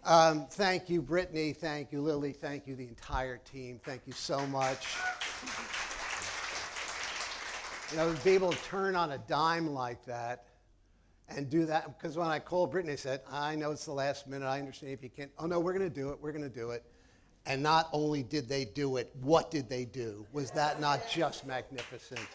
Thank you, Brittany. Thank you, Lily. Thank you, the entire team. Thank you so much. You know, to be able to turn on a dime like that and do that, because when I called Brittany, I said, I know it's the last minute. I understand if you can't. Oh, no, we're going to do it. We're going to do it. And not only did they do it, what did they do? Was that not just magnificent?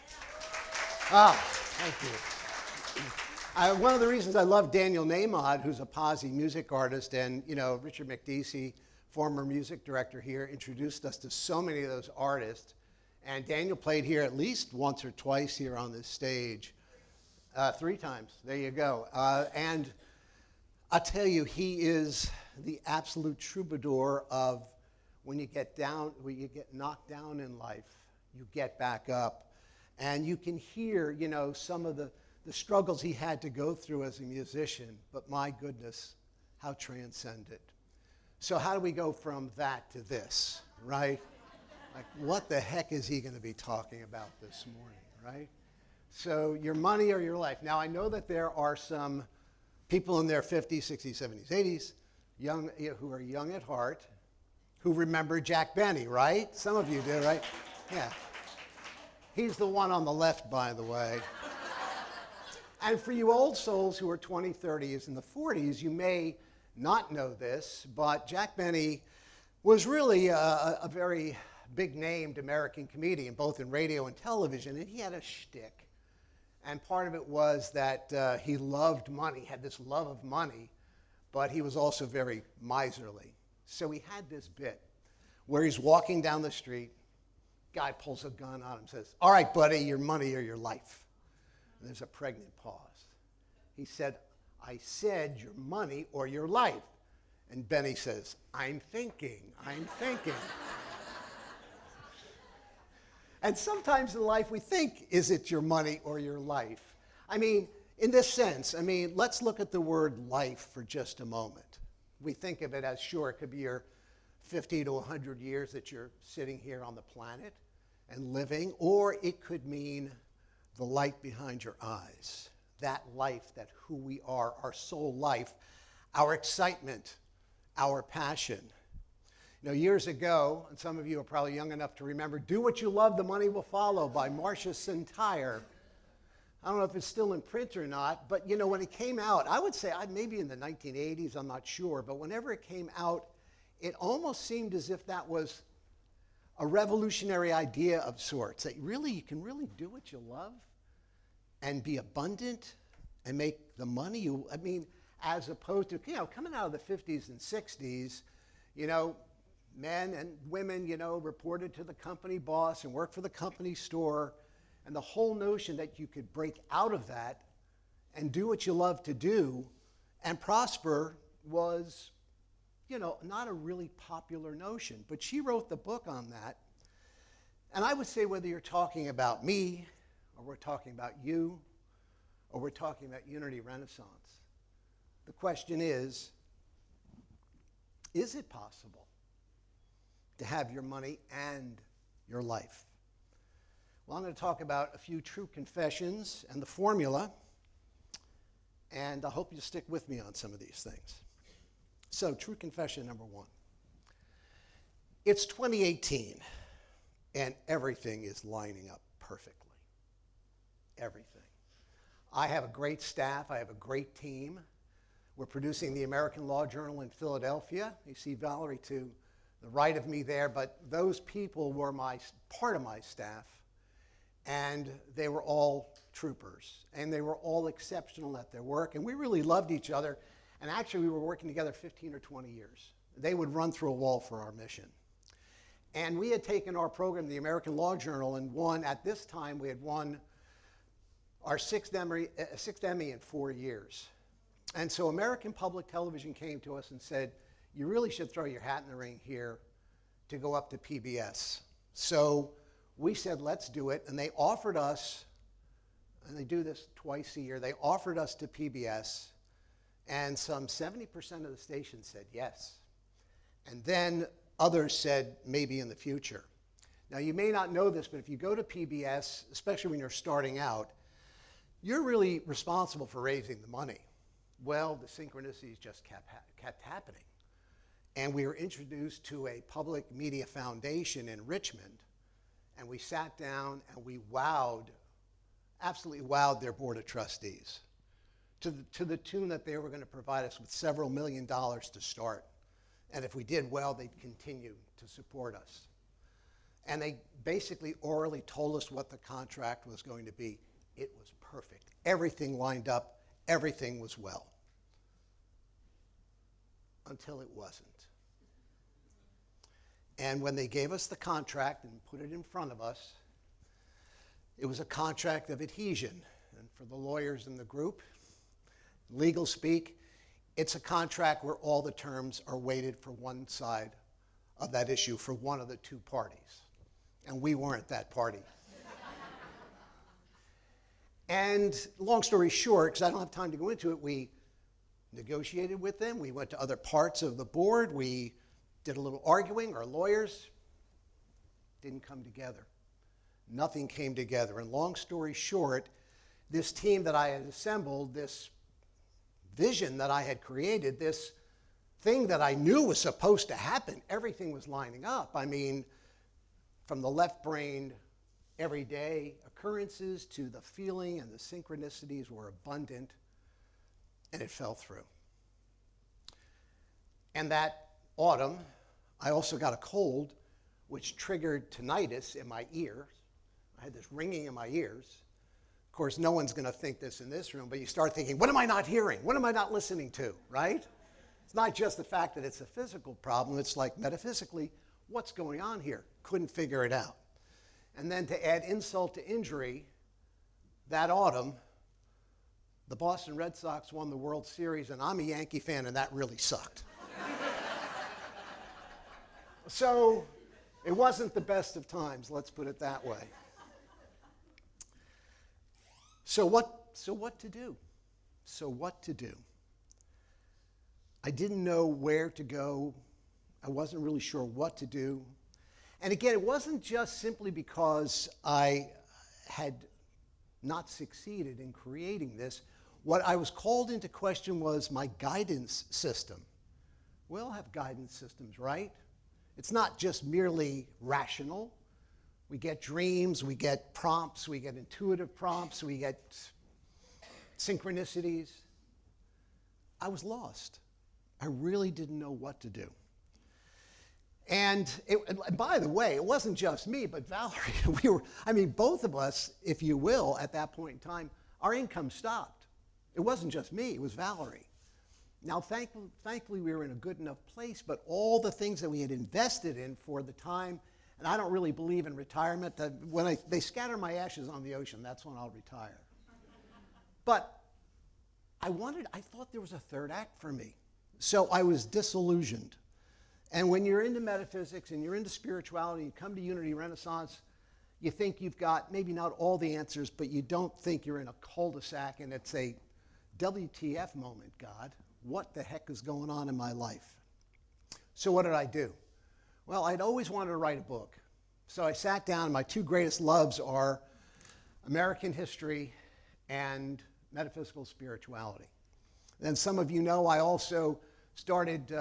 Ah, thank you. One of the reasons I love Daniel Nahmod, who's a posse music artist, and Richard McDeasy, former music director here, introduced us to so many of those artists. And Daniel played here at least once or twice here on this stage. 3 times. There you go. And I'll tell you, he is the absolute troubadour of when you get knocked down in life, you get back up. And you can hear, some of the struggles he had to go through as a musician, but my goodness, how transcendent. So how do we go from that to this, right? Like, what the heck is he going to be talking about this morning, right? So your money or your life. Now, I know that there are some people in their 50s, 60s, 70s, 80s, who are young at heart, who remember Jack Benny, right? Some of you do, right? Yeah. He's the one on the left, by the way. And for you old souls who are 20, 30s, and the 40s, you may not know this, but Jack Benny was really a very big-named American comedian, both in radio and television, and he had a shtick. And part of it was that he loved money, had this love of money, but he was also very miserly. So he had this bit where he's walking down the street, guy pulls a gun on him, says, all right, buddy, your money or your life. And there's a pregnant pause. He said, I said your money or your life. And Benny says, I'm thinking. And sometimes in life we think, is it your money or your life? I mean, in this sense, let's look at the word life for just a moment. We think of it as, sure, it could be your 50 to 100 years that you're sitting here on the planet and living, or it could mean the light behind your eyes, that life, that who we are, our soul life, our excitement, our passion. Years ago, and some of you are probably young enough to remember, Do What You Love, The Money Will Follow by Marcia Sintire. I don't know if it's still in print or not, but when it came out, I would say maybe in the 1980s, I'm not sure, but whenever it came out, it almost seemed as if that was a revolutionary idea of sorts, that you can really do what you love and be abundant and make the money as opposed to, coming out of the 50s and 60s, men and women, reported to the company boss and worked for the company store. And the whole notion that you could break out of that and do what you love to do and prosper was, not a really popular notion. But she wrote the book on that. And I would say whether you're talking about me, or we're talking about you, or we're talking about Unity Renaissance, the question is it possible to have your money and your life? Well, I'm going to talk about a few true confessions and the formula, and I hope you'll stick with me on some of these things. So, true confession number 1. It's 2018, and everything is lining up perfectly. Everything. I have a great staff. I have a great team. We're producing the American Law Journal in Philadelphia. You see Valerie to the right of me there, but those people were part of my staff. And they were all troopers, and they were all exceptional at their work, and we really loved each other. And actually, we were working together 15 or 20 years. They would run through a wall for our mission. And we had taken our program, the American Law Journal, and at this time, we had won our sixth Emmy in 4 years. And so American Public Television came to us and said, you really should throw your hat in the ring here to go up to PBS. So we said, let's do it, and they offered us, and they do this twice a year, they offered us to PBS, and some 70% of the stations said yes. And then others said maybe in the future. Now, you may not know this, but if you go to PBS, especially when you're starting out, you're really responsible for raising the money. Well, the synchronicities just kept happening. And we were introduced to a public media foundation in Richmond, and we sat down and we absolutely wowed their board of trustees to the tune that they were going to provide us with several $1 million to start. And if we did well, they'd continue to support us. And they basically orally told us what the contract was going to be. It was perfect. Everything lined up. Everything was well. Until it wasn't. And when they gave us the contract and put it in front of us, it was a contract of adhesion. And for the lawyers in the group, legal speak, it's a contract where all the terms are weighted for one side of that issue for one of the two parties. And we weren't that party. And long story short, because I don't have time to go into it, we negotiated with them. We went to other parts of the board. We did a little arguing. Our lawyers didn't come together. Nothing came together. And long story short, this team that I had assembled, this vision that I had created, this thing that I knew was supposed to happen, everything was lining up. I mean, from the left-brained everyday occurrences to the feeling and the synchronicities were abundant, and it fell through. And that autumn, I also got a cold, which triggered tinnitus in my ears. I had this ringing in my ears. Of course, no one's going to think this in this room, but you start thinking, what am I not hearing? What am I not listening to, right? It's not just the fact that it's a physical problem. It's like, metaphysically, what's going on here? Couldn't figure it out. And then to add insult to injury, that autumn, the Boston Red Sox won the World Series, and I'm a Yankee fan, and that really sucked. So it wasn't the best of times, let's put it that way. So what to do? So what to do? I didn't know where to go. I wasn't really sure what to do. And again, it wasn't just simply because I had not succeeded in creating this. What I was called into question was my guidance system. We all have guidance systems, right? It's not just merely rational. We get dreams, we get prompts, we get intuitive prompts, we get synchronicities. I was lost. I really didn't know what to do. And by the way, it wasn't just me, but Valerie. Both of us, if you will, at that point in time, our income stopped. It wasn't just me, it was Valerie. Now, thankfully, we were in a good enough place, but all the things that we had invested in for the time, and I don't really believe in retirement. When they scatter my ashes on the ocean, that's when I'll retire. But I thought there was a third act for me. So I was disillusioned. And when you're into metaphysics and you're into spirituality, you come to Unity Renaissance, you think you've got maybe not all the answers, but you don't think you're in a cul-de-sac, and it's a WTF moment, God. What the heck is going on in my life? So what did I do? Well, I'd always wanted to write a book. So I sat down, and my two greatest loves are American history and metaphysical spirituality. And some of you know I also started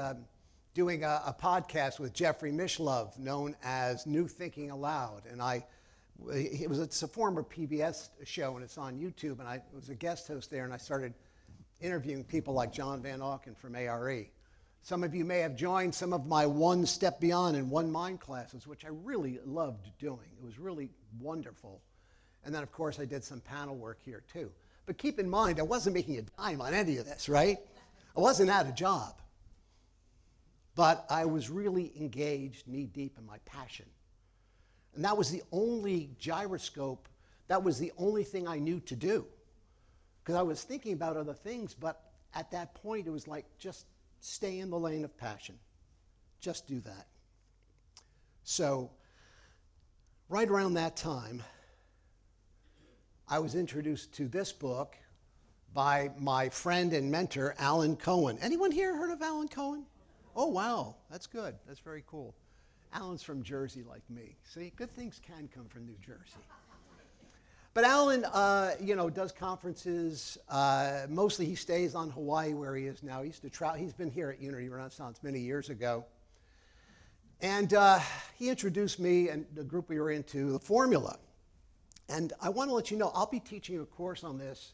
doing a podcast with Jeffrey Mishlove known as New Thinking Aloud. And it's a former PBS show, and it's on YouTube, and I was a guest host there, and I started interviewing people like John Van Auken from ARE. Some of you may have joined some of my One Step Beyond and One Mind classes, which I really loved doing. It was really wonderful. And then, of course, I did some panel work here, too. But keep in mind, I wasn't making a dime on any of this, right? I wasn't out of job. But I was really engaged knee-deep in my passion. And that was the only gyroscope, that was the only thing I knew to do. Because I was thinking about other things, but at that point it was like, just stay in the lane of passion. Just do that. So, right around that time, I was introduced to this book by my friend and mentor, Alan Cohen. Anyone here heard of Alan Cohen? Oh, wow, that's good. That's very cool. Alan's from Jersey like me. See, good things can come from New Jersey. But Alan, does conferences. Mostly he stays on Hawaii where he is now. He used to travel. He's been here at Unity Renaissance many years ago. And he introduced me and the group we were into the formula. And I want to let you know, I'll be teaching a course on this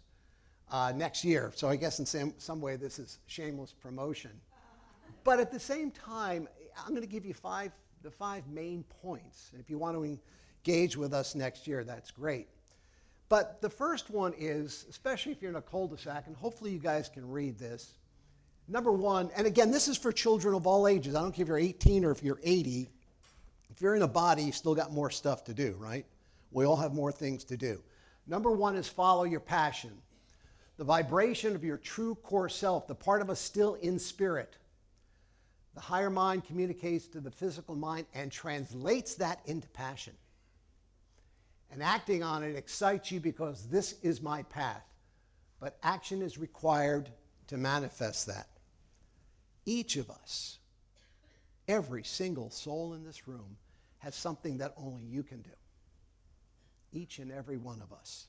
next year. So I guess in some way this is shameless promotion. But at the same time, I'm going to give you the five main points. And if you want to engage with us next year, that's great. But the first one is, especially if you're in a cul-de-sac, and hopefully you guys can read this. Number one, and again, this is for children of all ages. I don't care if you're 18 or if you're 80. If you're in a body, you still got more stuff to do, right? We all have more things to do. Number one is follow your passion. The vibration of your true core self, the part of us still in spirit. The higher mind communicates to the physical mind and translates that into passion. And acting on it excites you because this is my path. But action is required to manifest that. Each of us, every single soul in this room, has something that only you can do. Each and every one of us.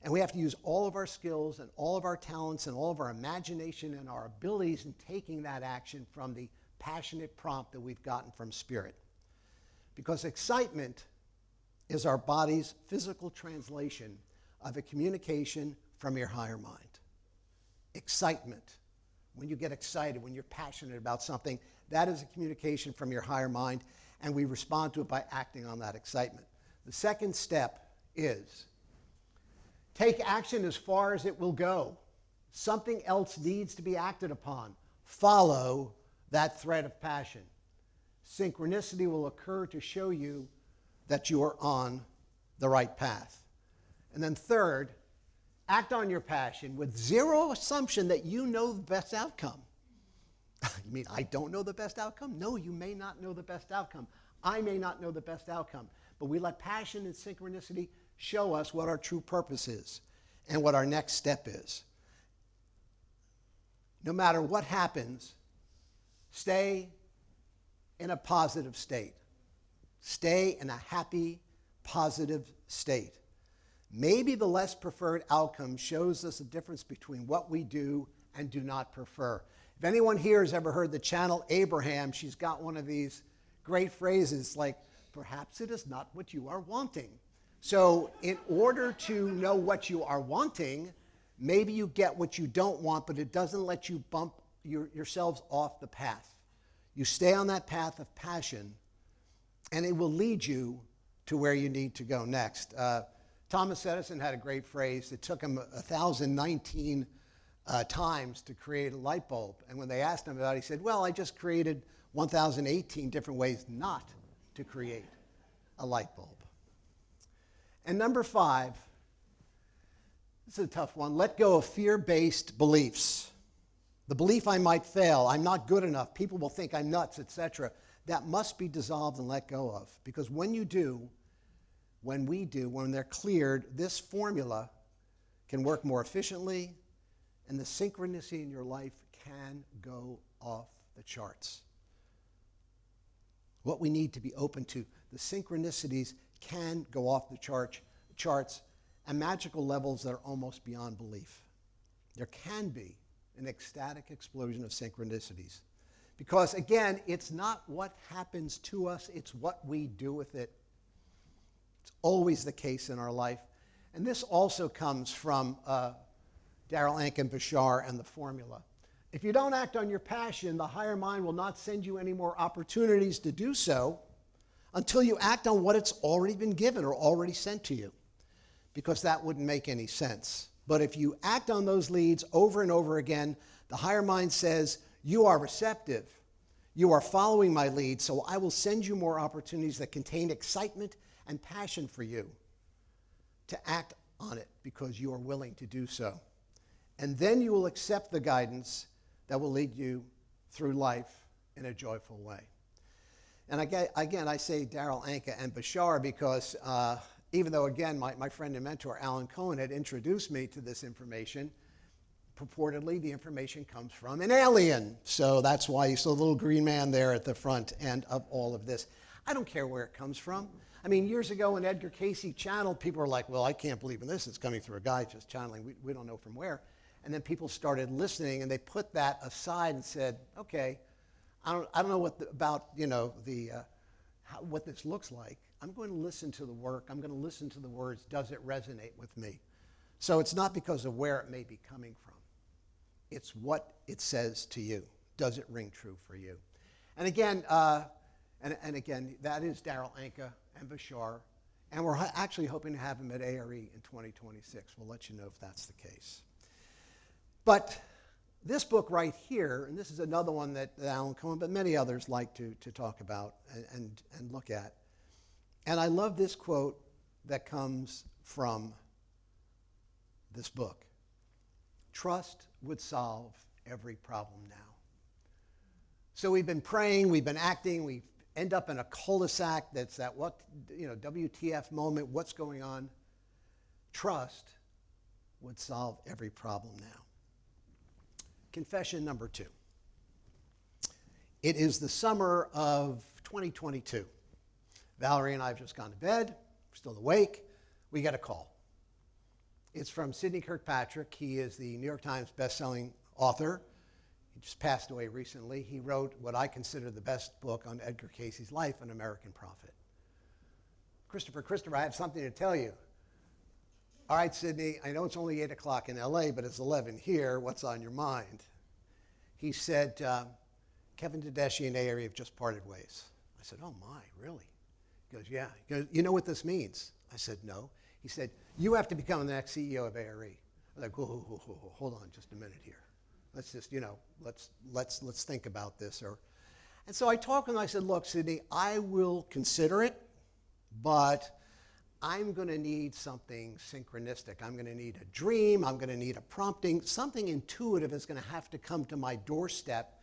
And we have to use all of our skills and all of our talents and all of our imagination and our abilities in taking that action from the passionate prompt that we've gotten from Spirit. Because excitement is our body's physical translation of a communication from your higher mind. Excitement. When you get excited, when you're passionate about something, that is a communication from your higher mind, and we respond to it by acting on that excitement. The second step is take action as far as it will go. Something else needs to be acted upon. Follow that thread of passion. Synchronicity will occur to show you that you are on the right path. And then third, act on your passion with zero assumption that you know the best outcome. You mean I don't know the best outcome? No, you may not know the best outcome. I may not know the best outcome. But we let passion and synchronicity show us what our true purpose is and what our next step is. No matter what happens, stay in a positive state. Stay in a happy, positive state. Maybe the less preferred outcome shows us a difference between what we do and do not prefer. If anyone here has ever heard the channel Abraham, she's got one of these great phrases like, perhaps it is not what you are wanting. So in order to know what you are wanting, maybe you get what you don't want, but it doesn't let you bump yourselves off the path. You stay on that path of passion, and it will lead you to where you need to go next. Thomas Edison had a great phrase. It took him 1,019 times to create a light bulb. And when they asked him about it, he said, well, I just created 1,018 different ways not to create a light bulb. And number 5, this is a tough one. Let go of fear-based beliefs. The belief I might fail, I'm not good enough, people will think I'm nuts, etc. That must be dissolved and let go of. Because when you do, when they're cleared, this formula can work more efficiently, and the synchronicity in your life can go off the charts. What we need to be open to, the synchronicities can go off the charts at magical levels that are almost beyond belief. There can be an ecstatic explosion of synchronicities. Because again, it's not what happens to us, it's what we do with it. It's always the case in our life. And this also comes from Darrell Ankin-Bashar and the formula. If you don't act on your passion, the higher mind will not send you any more opportunities to do so until you act on what it's already been given or already sent to you, because that wouldn't make any sense. But if you act on those leads over and over again, the higher mind says, you are receptive. You are following my lead, so I will send you more opportunities that contain excitement and passion for you to act on it because you are willing to do so. And then you will accept the guidance that will lead you through life in a joyful way. And again, I say Darrell Ankin-Bashar because even though, again, my friend and mentor, Alan Cohen, had introduced me to this information, purportedly the information comes from an alien. So that's why you saw the little green man there at the front end of all of this. I don't care where it comes from. I mean, years ago when Edgar Cayce channeled, people were like, well, I can't believe in this. It's coming through a guy just channeling. We don't know from where. And then people started listening, and they put that aside and said, okay, I don't know what this looks like. I'm going to listen to the work. I'm going to listen to the words. Does it resonate with me? So it's not because of where it may be coming from. It's what it says to you. Does it ring true for you? And again, again, that is Daryl Anka and Bashar. And we're actually hoping to have him at ARE in 2026. We'll let you know if that's the case. But this book right here, and this is another one that Alan Cohen, but many others like to talk about and look at. And I love this quote that comes from this book. Trust would solve every problem now. So we've been praying, we've been acting, we end up in a cul-de-sac that's that WTF moment, what's going on? Trust would solve every problem now. Confession number 2. It is the summer of 2022. Valerie and I have just gone to bed. We're still awake. We get a call. It's from Sidney Kirkpatrick. He is the New York Times best-selling author. He just passed away recently. He wrote what I consider the best book on Edgar Cayce's life, An American Prophet. Christopher, I have something to tell you. All right, Sidney, I know it's only 8 o'clock in LA, but it's 11 here. What's on your mind? He said, Kevin Tedeschi and ARE have just parted ways. I said, oh my, really? He goes, yeah. He goes, you know what this means? I said, no. He said, you have to become the next CEO of ARE. I was like, whoa, hold on just a minute here. Let's just, let's think about this. And so I talked to him and I said, look, Sidney, I will consider it, but I'm going to need something synchronistic. I'm going to need a dream. I'm going to need a prompting. Something intuitive is going to have to come to my doorstep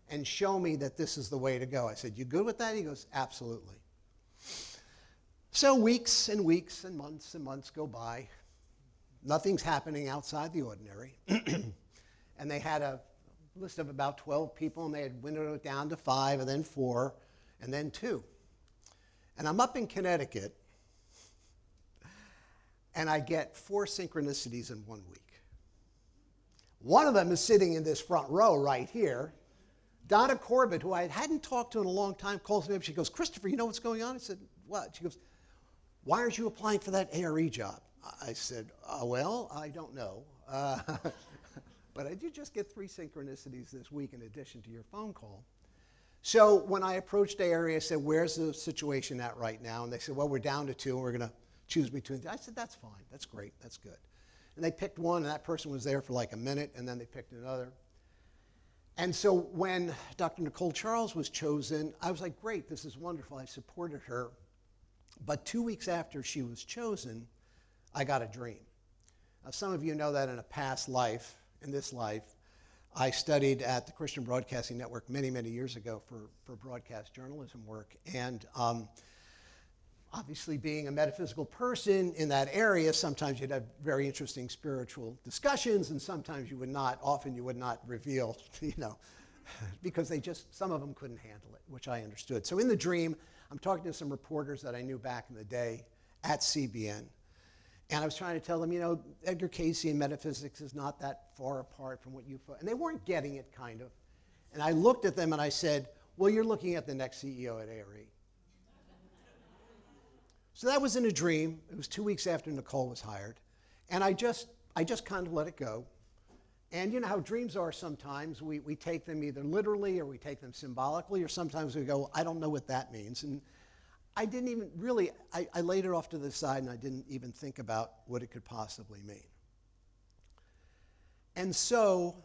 and show me that this is the way to go. I said, you good with that? He goes, absolutely. So weeks and weeks and months go by. Nothing's happening outside the ordinary. And they had a list of about 12 people, and they had winnowed it down to 5, and then 4, and then 2. And I'm up in Connecticut, and I get 4 synchronicities in 1 week. One of them is sitting in this front row right here. Donna Corbett, who I hadn't talked to in a long time, calls me up. She goes, Christopher, you know what's going on? I said, what? She goes, why aren't you applying for that ARE job? I said, well, I don't know. But I did just get 3 synchronicities this week in addition to your phone call. So when I approached ARE, I said, where's the situation at right now? And they said, well, we're down to 2, and we're going to choose between. I said, that's fine. That's great. That's good. And they picked one, and that person was there for like a minute, and then they picked another. And so when Dr. Nicole Charles was chosen, I was like, great, this is wonderful. I supported her. But 2 weeks after she was chosen, I got a dream. Now, some of you know that in a past life, in this life, I studied at the Christian Broadcasting Network many, many years ago for broadcast journalism work. And obviously being a metaphysical person in that area, sometimes you'd have very interesting spiritual discussions, and sometimes you would not. Often you would not reveal, because some of them couldn't handle it, which I understood. So in the dream, I'm talking to some reporters that I knew back in the day at CBN. And I was trying to tell them, Edgar Cayce and metaphysics is not that far apart from what you thought. And they weren't getting it, kind of. And I looked at them and I said, well, you're looking at the next CEO at ARE. So that was in a dream. It was 2 weeks after Nicole was hired. And I just kind of let it go. And you know how dreams are sometimes. We take them either literally or we take them symbolically, or sometimes we go, I don't know what that means. And I didn't even really, I laid it off to the side and I didn't even think about what it could possibly mean. And so,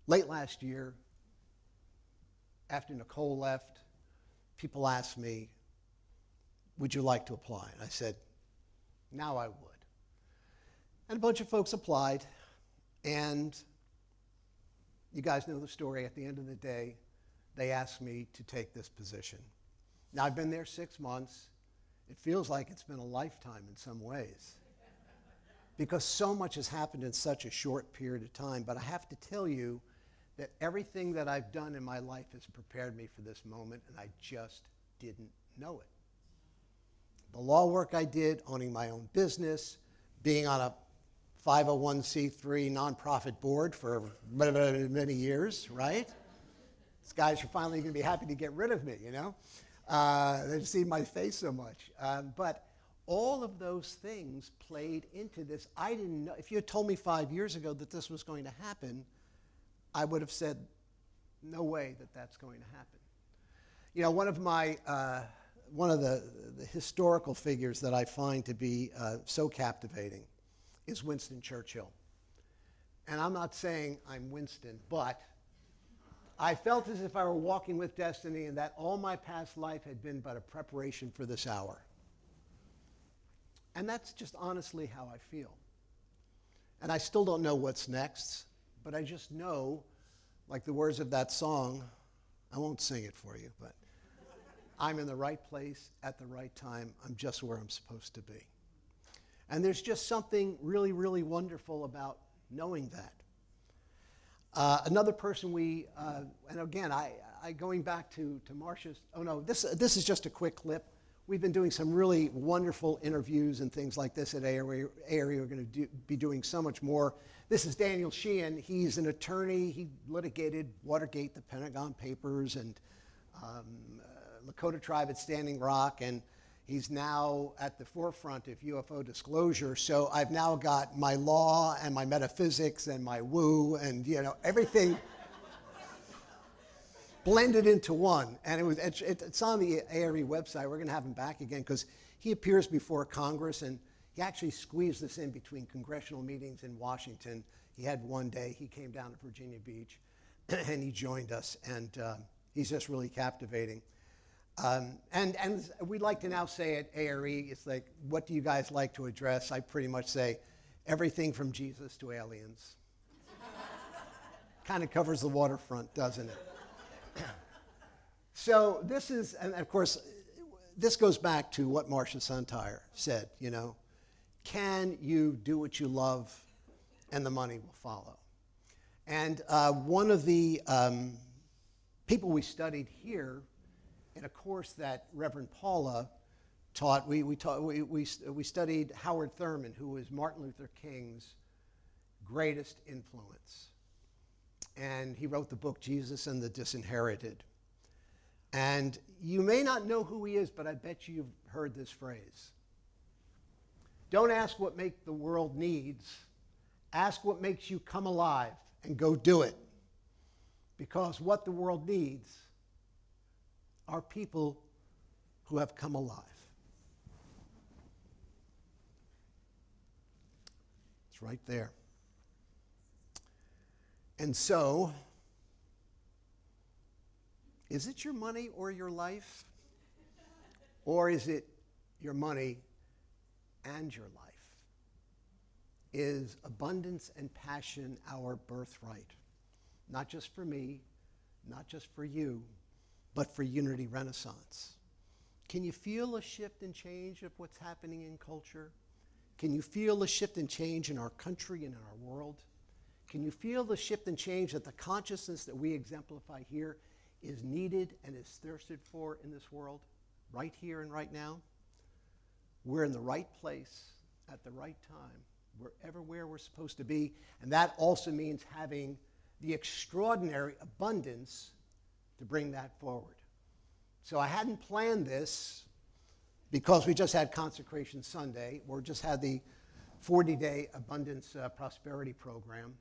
late last year, after Nicole left, people asked me, would you like to apply? And I said, now I would. And a bunch of folks applied, and you guys know the story. At the end of the day, they asked me to take this position. Now, I've been there 6 months. It feels like it's been a lifetime in some ways, because so much has happened in such a short period of time. But I have to tell you that everything that I've done in my life has prepared me for this moment, and I just didn't know it. The law work I did, owning my own business, being on a 501c3 nonprofit board for many years, right? These guys are finally going to be happy to get rid of me, you know? They've seen my face so much. But all of those things played into this. I didn't know. If you had told me 5 years ago that this was going to happen, I would have said, no way that that's going to happen. You know, one of the historical figures that I find to be so captivating is Winston Churchill. And I'm not saying I'm Winston, but I felt as if I were walking with destiny and that all my past life had been but a preparation for this hour. And that's just honestly how I feel. And I still don't know what's next, but I just know, like the words of that song, I won't sing it for you, but I'm in the right place at the right time. I'm just where I'm supposed to be. And there's just something really, really wonderful about knowing that. Another person and again, I going back to Marcia's, oh no, this is just a quick clip. We've been doing some really wonderful interviews and things like this at ARE. We're going to be doing so much more. This is Daniel Sheehan. He's an attorney. He litigated Watergate, the Pentagon Papers, and Lakota tribe at Standing Rock, and he's now at the forefront of UFO disclosure. So I've now got my law and my metaphysics and my woo and, you know, everything blended into one. And it's on the ARE website. We're going to have him back again because he appears before Congress, and he actually squeezed this in between congressional meetings in Washington. He had one day. He came down to Virginia Beach, and he joined us, and he's just really captivating. And we like to now say at ARE, it's like, what do you guys like to address? I pretty much say everything from Jesus to aliens. Kind of covers the waterfront, doesn't it? So this is, and of course, this goes back to what Marcia Suntire said, you know, can you do what you love and the money will follow? And one of the people we studied here in a course that Reverend Paula taught, we studied Howard Thurman, who was Martin Luther King's greatest influence. And he wrote the book Jesus and the Disinherited. And you may not know who he is, but I bet you've heard this phrase. Don't ask what the world needs. Ask what makes you come alive and go do it. Because what the world needs are people who have come alive. It's right there. And so, is it your money or your life? Or is it your money and your life? Is abundance and passion our birthright? Not just for me, not just for you, but for Unity Renaissance. Can you feel a shift and change of what's happening in culture? Can you feel a shift and change in our country and in our world? Can you feel the shift and change that the consciousness that we exemplify here is needed and is thirsted for in this world, right here and right now? We're in the right place at the right time. We're everywhere we're supposed to be, and that also means having the extraordinary abundance to bring that forward. So I hadn't planned this because we just had Consecration Sunday, or just had the 40-day Abundance Prosperity Program,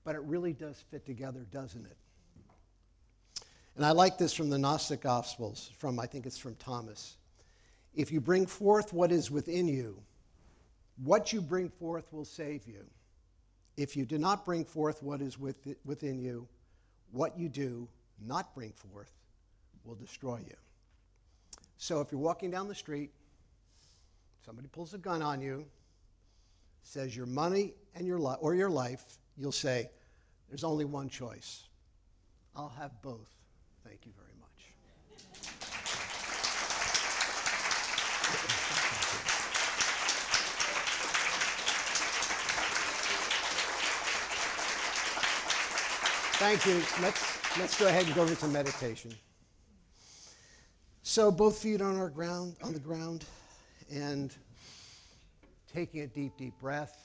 but it really does fit together, doesn't it? And I like this from the Gnostic Gospels, I think it's from Thomas. If you bring forth what is within you, what you bring forth will save you. If you do not bring forth what is within you, what you do not bring forth will destroy you. So if you're walking down the street, somebody pulls a gun on you, says your money and your life, you'll say, there's only one choice. I'll have both. Thank you very much. Thank you. Let's go ahead and go into meditation. So both feet on the ground, and taking a deep, deep breath.